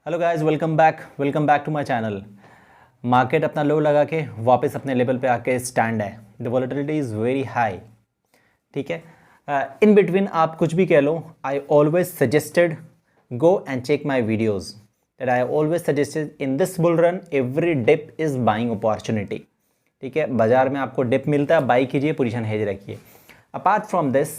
Hello guys, welcome back to my channel. Market अपना low लगा के वापस अपने लेवल पे आके स्टैंड है। The volatility is very high. ठीक है, इन बिटवीन आप कुछ भी कह लो, I always suggested go and check my videos that I always suggested in this bull run every dip is buying opportunity. ठीक है, बाजार में आपको डिप मिलता है, बाई कीजिए, पोजीशन हेज रखिए। Apart from this,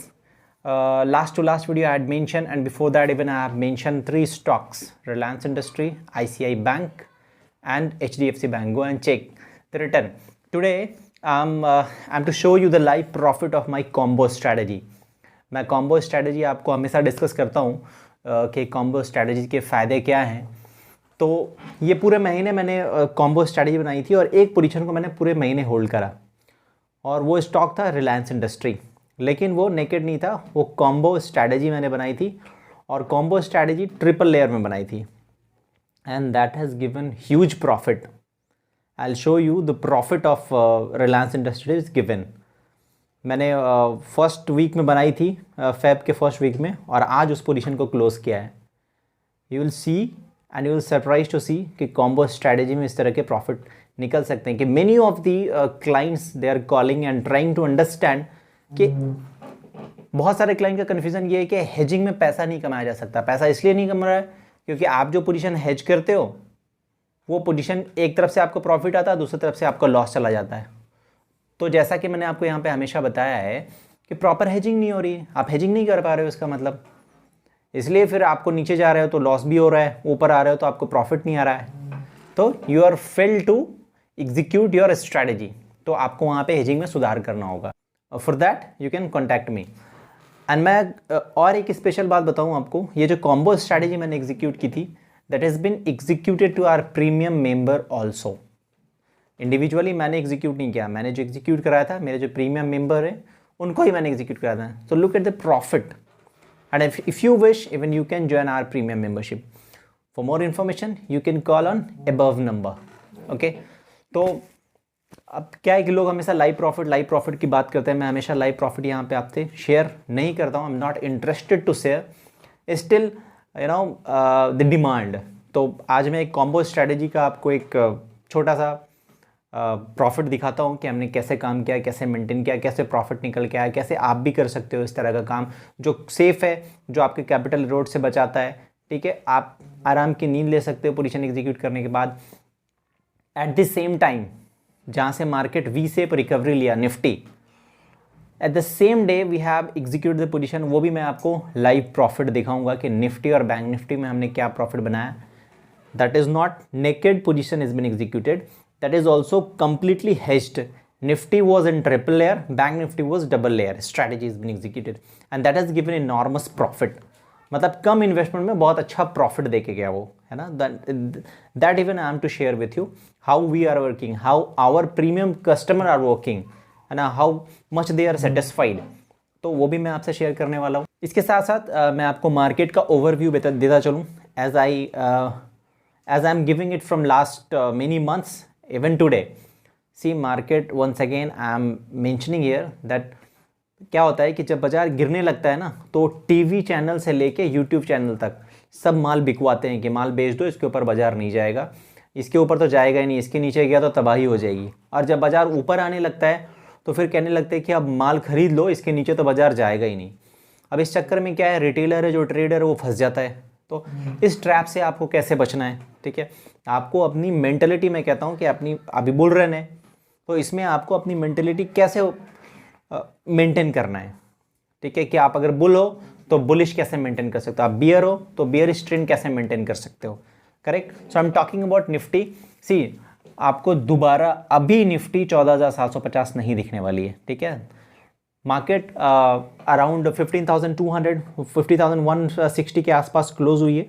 last to last video I had mentioned, and before that even I have mentioned 3 stocks: Reliance Industry, ICI Bank and HDFC Bank. Go and check the return. Today I'm to show you the live profit of my combo strategy. मैं combo strategy आपको हमेशा discuss करता हूँ कि combo strategy के फ़ायदे क्या हैं। तो ये पूरे महीने मैंने combo strategy बनाई थी और एक पोजीशन को मैंने पूरे महीने होल्ड करा, और वो स्टॉक था रिलायंस इंडस्ट्री। लेकिन वो नेकेड नहीं था, वो कॉम्बो स्ट्रैटेजी मैंने बनाई थी, और कॉम्बो स्ट्रैटेजी ट्रिपल लेयर में बनाई थी, and that has given huge profit. I will show you the profit of Reliance industries given. मैंने फर्स्ट वीक में बनाई थी, फेब के फर्स्ट वीक में, और आज उस पोजीशन को क्लोज किया है। You will see and you will surprise to see कि कॉम्बो स्ट्रैटेजी में इस तरह के प्रॉफिट निकल सकते हैं कि many of the clients they are calling and trying to understand कि बहुत सारे क्लाइंट का कन्फ्यूजन ये है कि हेजिंग में पैसा नहीं कमाया जा सकता। पैसा इसलिए नहीं कमा रहा है क्योंकि आप जो पोजीशन हेज करते हो वो पोजीशन एक तरफ से आपको प्रॉफिट आता है, दूसरी तरफ से आपको लॉस चला जाता है। तो जैसा कि मैंने आपको यहाँ पे हमेशा बताया है कि प्रॉपर हेजिंग नहीं हो रही है, आप हेजिंग नहीं कर पा रहे हो, इसका मतलब इसलिए फिर आपको नीचे जा रहे हो तो लॉस भी हो रहा है, ऊपर आ रहे हो तो आपको प्रॉफिट नहीं आ रहा है। तो you are fail to execute your strategy. तो आपको वहाँ पे हेजिंग में सुधार करना होगा। For that you can contact me. And मैं और एक स्पेशल बात बताऊँ आपको, ये जो कॉम्बो स्ट्रैटेजी मैंने एग्जीक्यूट की थी that has been executed to our premium member also. Individually मैंने एग्जीक्यूट नहीं किया, मैंने जो एग्जीक्यूट कराया था मेरे जो प्रीमियम मेंबर है उनको ही मैंने एग्जीक्यूट कराया था। So look at the profit, and if you wish even you can join our premium membership. For more information you can call on above number. Okay, तो अब क्या है कि लोग हमेशा लाइव प्रॉफिट की बात करते हैं। मैं हमेशा लाइव प्रॉफिट यहाँ पे आपसे शेयर नहीं करता हूँ। I am not interested to share still you know the demand. तो आज मैं एक कॉम्बो स्ट्रैटेजी का आपको एक छोटा सा प्रॉफिट दिखाता हूँ कि हमने कैसे काम किया, कैसे मेंटेन किया, कैसे प्रॉफिट निकल के आया, कैसे आप भी कर सकते हो इस तरह का काम जो सेफ़ है, जो आपके कैपिटल रोड से बचाता है। ठीक है, आप आराम की नींद ले सकते हो पोजीशन एग्जीक्यूट करने के बाद। एट द सेम टाइम जहाँ से मार्केट वी शेप रिकवरी लिया Nifty, at the same day we have execute the position. वो भी मैं आपको लाइव प्रॉफिट दिखाऊंगा कि निफ्टी और बैंक निफ्टी में हमने क्या प्रॉफिट बनाया। That is not naked position is been executed, that is also completely hedged. Nifty was in triple layer, bank Nifty was double layer strategy is been executed, and that has given enormous profit. मतलब कम investment में बहुत अच्छा profit दे के गया वो, है ना। That even I am to share with you how we are working, how our premium customer are working, है ना, how much they are satisfied. तो वो भी मैं आपसे शेयर करने वाला हूँ। इसके साथ साथ मैं आपको मार्केट का ओवरव्यू देता चलूँ as I am giving it from last many months even today. See market once again I am mentioning here that क्या होता है कि जब बाजार गिरने लगता है ना तो टीवी चैनल से लेके यूट्यूब चैनल तक सब माल बिकवाते हैं कि माल बेच दो, इसके ऊपर बाजार नहीं जाएगा, इसके ऊपर तो जाएगा ही नहीं, इसके नीचे गया तो तबाही हो जाएगी। और जब बाजार ऊपर आने लगता है तो फिर कहने लगते हैं कि अब माल खरीद लो, इसके नीचे तो बाजार जाएगा ही नहीं। अब इस चक्कर में क्या है, रिटेलर है जो ट्रेडर है वो फंस जाता है। तो इस ट्रैप से आपको कैसे बचना है, ठीक है, आपको अपनी मेंटलिटी, मैं कहता हूँ कि अपनी अभी बुल रन है तो इसमें आपको अपनी मेंटलिटी कैसे मेंटेन करना है। ठीक है, कि आप अगर बुल हो तो बुलिश कैसे मेंटेन कर सकते हो, आप बियर हो तो बियरिश ट्रेंड कैसे मेंटेन कर सकते हो। Correct. So I am talking about Nifty. See आपको दोबारा अभी निफ्टी 14,750 नहीं दिखने वाली है। ठीक है, मार्केट अराउंड 15,200 50,160 के आसपास क्लोज हुई है।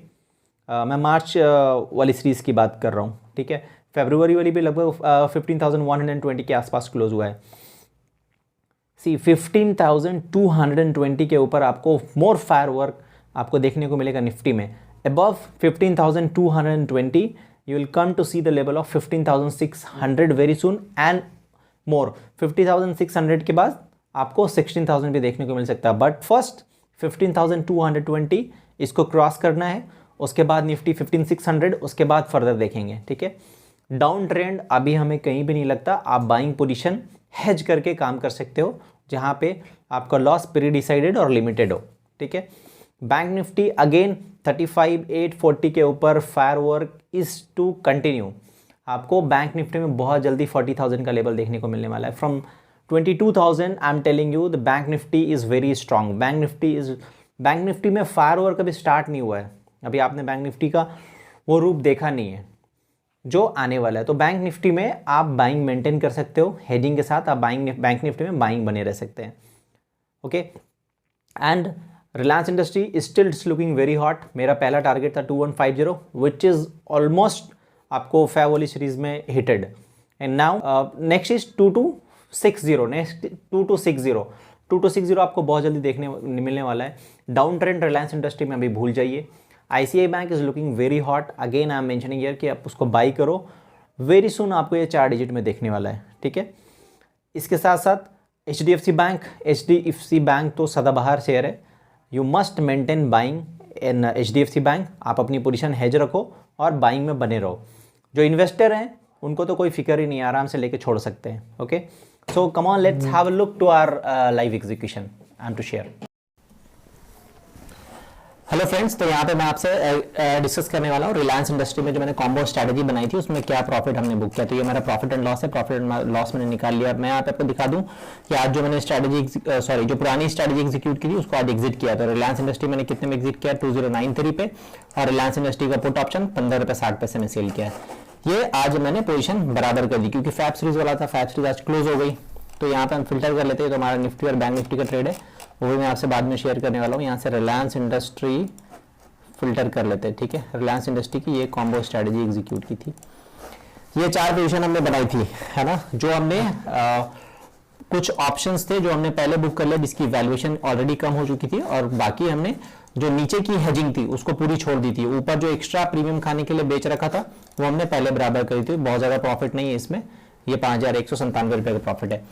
मैं मार्च वाली सीरीज़ की बात कर रहा हूँ। ठीक है, फरवरी वाली भी लगभग 15,120 के आसपास क्लोज हुआ है। सी 15,220 के ऊपर आपको मोर फायर वर्क आपको देखने को मिलेगा निफ्टी में। Above 15,220 you will come to see the level of 15,600 very soon and more। 50,600 के बाद आपको 16,000 भी देखने को मिल सकता है, बट फर्स्ट 15,220 इसको क्रॉस करना है उसके बाद निफ्टी 15600, उसके बाद फर्दर देखेंगे। ठीक है, डाउन ट्रेंड अभी हमें कहीं भी नहीं लगता। आप बाइंग पोजीशन हेज करके काम कर सकते हो, जहां पे आपका लॉस प्री डिसाइडेड और लिमिटेड हो। ठीक है, बैंक निफ्टी अगेन 35,840 के ऊपर fire work is to continue. आपको बैंक निफ्टी में बहुत जल्दी 40,000 का लेवल देखने को मिलने वाला है। From 22,000 I am telling you the bank Nifty is very strong. Bank Nifty में फायर वर्क अभी स्टार्ट नहीं हुआ है, अभी आपने बैंक निफ्टी का वो रूप देखा नहीं है जो आने वाला है। तो बैंक निफ्टी में आप बाइंग मेंटेन कर सकते हो, हेजिंग के साथ आप बैंक निफ्टी में बाइंग बने रह सकते हैं। Okay, and Reliance industry is still looking very hot. मेरा पहला टारगेट था 2150 विच इज़ ऑलमोस्ट आपको फैब वाली सीरीज में hitted. And now next is 2260, next 2260 आपको बहुत जल्दी देखने मिलने वाला है। डाउन ट्रेंड रिलायंस इंडस्ट्री में अभी भूल जाइए। ICICI bank is looking very hot, again I am mentioning here कि आप उसको बाई करो, वेरी सुन आपको ये 4 डिजिट में देखने वाला है। ठीक है, इसके साथ साथ HDFC बैंक तो सदाबहार शेयर है, you must maintain buying in HDFC bank. आप अपनी पोजीशन हेज रखो और बाइंग में बने रहो। जो इन्वेस्टर हैं उनको तो कोई फिक्र ही नहीं है, आराम से लेके छोड़ सकते हैं। Okay, so come on let's have a look to our live execution I am to share. Hello friends, तो यहाँ पे मैं आपसे डिस्कस करने वाला हूँ रिलायंस इंडस्ट्री में जो मैंने कॉम्बो स्ट्रैटेजी बनाई थी उसमें क्या प्रॉफिट हमने बुक किया। तो ये मेरा प्रॉफिट एंड लॉस है, प्रॉफिट एंड लॉस मैंने निकाल लिया। मैं यहाँ पे आपको दिखा दूँ कि आज जो मैंने जो पुरानी स्ट्रैटेजी एग्जीक्यूट की थी उसको आज एग्जिट किया। तो रिलायंस इंडस्ट्री मैंने कितने में एग्जिट किया, 2093 पे, और रिलायंस इंडस्ट्री का पुट ऑप्शन 15 रुपये 60 पैसे में सेल किया है। ये आज मैंने पोजीशन बराबर कर दी क्योंकि फैब सीरीज वाला था, फैब सीरीज आज क्लोज हो गई। तो यहाँ पे हम फिल्टर कर लेते हैं। तो हमारा निफ्टी और बैंक निफ्टी का ट्रेड है, वो भी मैं आपसे बाद में शेयर करने वाला हूँ। यहाँ से रिलायंस इंडस्ट्री फिल्टर कर लेते हैं। ठीक है, रिलायंस इंडस्ट्री की ये कॉम्बो स्ट्रैटेजी एग्जीक्यूट की थी। ये 4 पोजीशन हमने बनाई थी, है ना, जो हमने कुछ ऑप्शंस थे जो हमने पहले बुक कर लिया जिसकी वैल्यूएशन ऑलरेडी कम हो चुकी थी, और बाकी हमने जो नीचे की हेजिंग थी उसको पूरी छोड़ दी थी। ऊपर जो एक्स्ट्रा प्रीमियम खाने के लिए बेच रखा था वो हमने पहले बराबर करी थी। बहुत ज़्यादा प्रॉफिट नहीं है इसमें, ये 5,197 रुपये का प्रॉफिट है।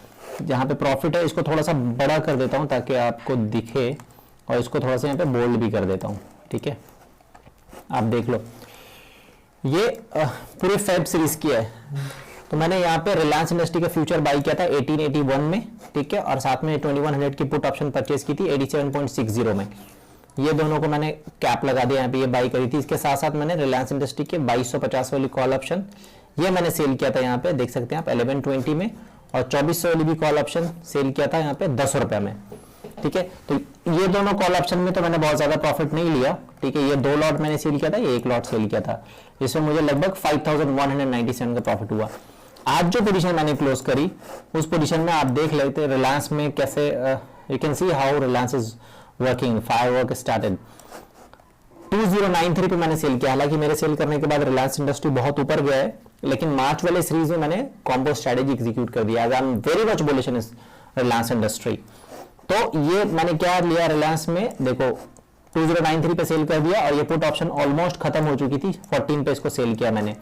जहाँ पे प्रॉफिट है इसको थोड़ा सा बड़ा कर देता हूँ ताकि आपको दिखे, और इसको थोड़ा सा यहाँ पे बोल्ड भी कर देता हूँ। ठीक है, आप देख लो, ये पूरे फैब सीरीज की है। तो मैंने यहाँ पे रिलायंस इंडस्ट्री का फ्यूचर बाई किया था 1881 में। ठीक है, और साथ में 2100 की पुट ऑप्शन परचेज की थी 87.60 में। ये दोनों को मैंने कैप लगा दिया, यहाँ पे ये बाई करी थी। इसके साथ साथ मैंने रिलायंस इंडस्ट्री के 2250 वाली कॉल ऑप्शन ये मैंने सेल किया था, यहाँ पे देख सकते हैं आप 1120 में, और 2400 वाली भी कॉल ऑप्शन सेल किया था यहाँ पे 10 रुपये में। ठीक है, तो ये दोनों कॉल ऑप्शन में तो मैंने बहुत ज्यादा प्रॉफिट नहीं लिया। ठीक है, ये 2 लॉट मैंने सेल किया था, ये 1 लॉट सेल किया था, इसमें मुझे लगभग 5197 का प्रॉफिट हुआ। आज जो पोजीशन मैंने क्लोज करी उस पोजीशन में आप देख लेते हैं रिलायंस में कैसे, you can see how Reliance is working, fire work started. 2093 पे मैंने सेल किया। हालांकि मेरे सेल करने के बाद रिलायंस इंडस्ट्री बहुत ऊपर गया है, लेकिन मार्च वाले सीरीज में मैंने कॉम्बो स्ट्रैटेजी एग्जीक्यूट कर दिया। I am very much bullish in Reliance industry. तो ये मैंने क्या लिया रिलायंस में, देखो 2093 पे सेल कर दिया, और ये पुट ऑप्शन ऑलमोस्ट खत्म हो चुकी थी, 14 पे इसको सेल किया मैंने।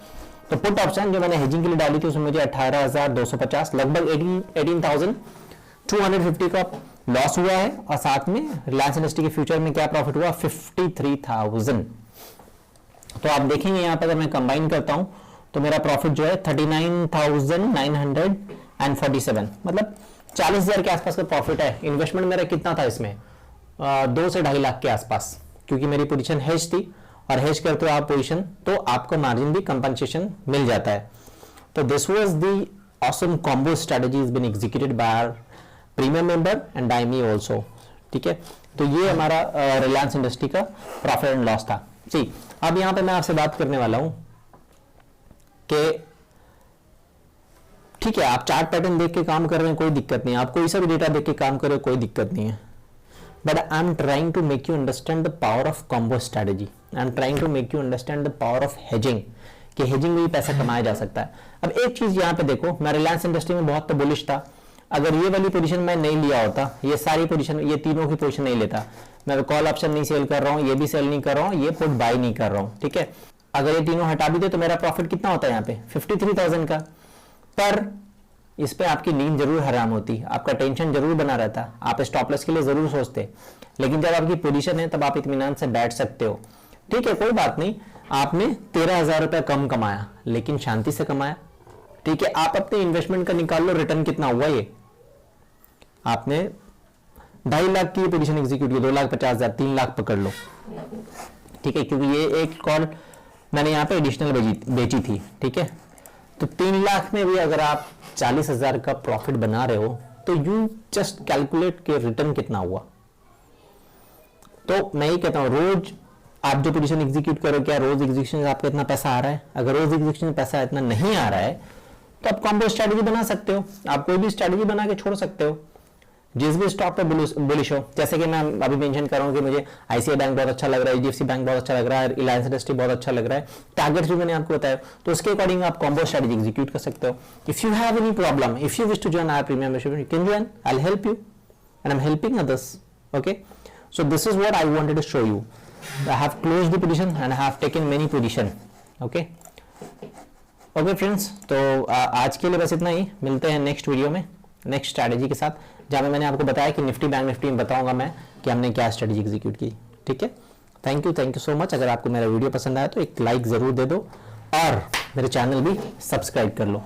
तो पुट ऑप्शन जो मैंने हेजिंग के लिए डाली थी उसमें मुझे 18,250 लगभग 18,250 का लॉस हुआ है, और साथ में रिलायंस इंडस्ट्री के फ्यूचर में क्या प्रॉफिट हुआ 53,000। तो आप देखेंगे यहाँ पे अगर मैं कंबाइन करता हूं तो मेरा प्रॉफिट जो है 39,947, मतलब 40,000 के आसपास का प्रॉफिट है। इन्वेस्टमेंट मेरा कितना था इसमें, 2 से 2.5 लाख के आसपास, क्योंकि मेरी पोजीशन हेज थी, और हेज करते हो आप पोजीशन तो आपको मार्जिन भी कंपनसेशन मिल जाता है। तो this was the awesome combo strategy is been executed by our premium member and by me also. ठीक है, तो ये हमारा रिलायंस इंडस्ट्री का प्रॉफिट एंड लॉस था। जी, अब यहां पे मैं आपसे बात करने वाला हूं कि ठीक है, आप चार्ट पैटर्न देख के काम कर रहे हैं, कोई दिक्कत नहीं है, आप कोई सा भी डेटा देख के काम कर रहे हो, कोई दिक्कत नहीं है, but I am trying to make you understand the power of combo strategy. I am trying to make you understand the power of hedging, कि हेजिंग में भी पैसा कमाया जा सकता है। अब एक चीज यहाँ पे देखो, मैं रिलायंस इंडस्ट्री में बहुत तो बुलिश था। अगर ये वाली पोजीशन मैं नहीं लिया होता, ये सारी पोजीशन, ये तीनों की पोजीशन नहीं लेता, मैं कॉल ऑप्शन नहीं सेल कर रहा हूँ, ये भी सेल नहीं कर रहा हूँ, ये पुट बाई नहीं कर रहा हूँ। ठीक है, अगर ये तीनों हटा भी दे तो मेरा प्रॉफिट कितना होता है यहाँ पे 53,000 का। पर इस पे आपकी नींद जरूर हराम होती, आपका टेंशन जरूर बना रहता, आप स्टॉप लॉस के लिए जरूर सोचते, लेकिन जब आपकी पोजीशन है तब आप इत्मीनान से बैठ सकते हो। ठीक है, कोई बात नहीं, आपने 13,000 रुपया कम कमाया लेकिन शांति से कमाया। ठीक है, आप अपने इन्वेस्टमेंट का निकाल लो रिटर्न कितना हुआ। ये आपने 2.5 लाख की पोजीशन एग्जीक्यूट की, 2,50,000, 3 लाख पकड़ लो। ठीक है, क्योंकि ये एक कॉल मैंने यहां पे एडिशनल बेची थी। ठीक है, तो 3 लाख में भी अगर आप 40,000 का प्रॉफिट बना रहे हो तो यू जस्ट कैलकुलेट के रिटर्न कितना हुआ। तो मैं ये कहता हूं रोज आप जो पोजीशन एग्जीक्यूट करो, क्या रोज एग्जीक्यूशन से आपका इतना पैसा आ रहा है? अगर रोज एग्जीक्यूशन पैसा इतना नहीं आ रहा है तो आप कॉम्बो स्ट्रेटजी बना सकते हो। आप कोई भी स्ट्रेटजी बना के छोड़ सकते हो जिस भी स्टॉक पे बुलिश हो। जैसे कि मैं अभी मेंशन कर रहा हूं कि मुझे आईसीआई बैंक बहुत अच्छा लग रहा है, एचडीएफसी बैंक बहुत अच्छा लग रहा है, रिलायंस इंडस्ट्री बहुत अच्छा लग रहा है, टारगेट्स भी मैंने आपको बताया, तो उसके अकॉर्डिंग आप कॉम्बो स्ट्रेटजी एग्जीक्यूट कर सकते हो। If you have any problem, if you wish to join our premium membership, you can join, I will help you and I am helping others. Okay, so this is what I wanted to show you. I have closed the position and I have taken many position. Okay friends, तो आज के लिए बस इतना ही। मिलते हैं next video में next strategy के साथ, जहाँ में मैंने आपको बताया कि निफ्टी बैंक निफ्टी में बताऊंगा मैं कि हमने क्या स्ट्रैटेजी एग्जीक्यूट की। ठीक है, थैंक यू सो मच। अगर आपको मेरा वीडियो पसंद आया तो एक लाइक जरूर दे दो और मेरे चैनल भी सब्सक्राइब कर लो।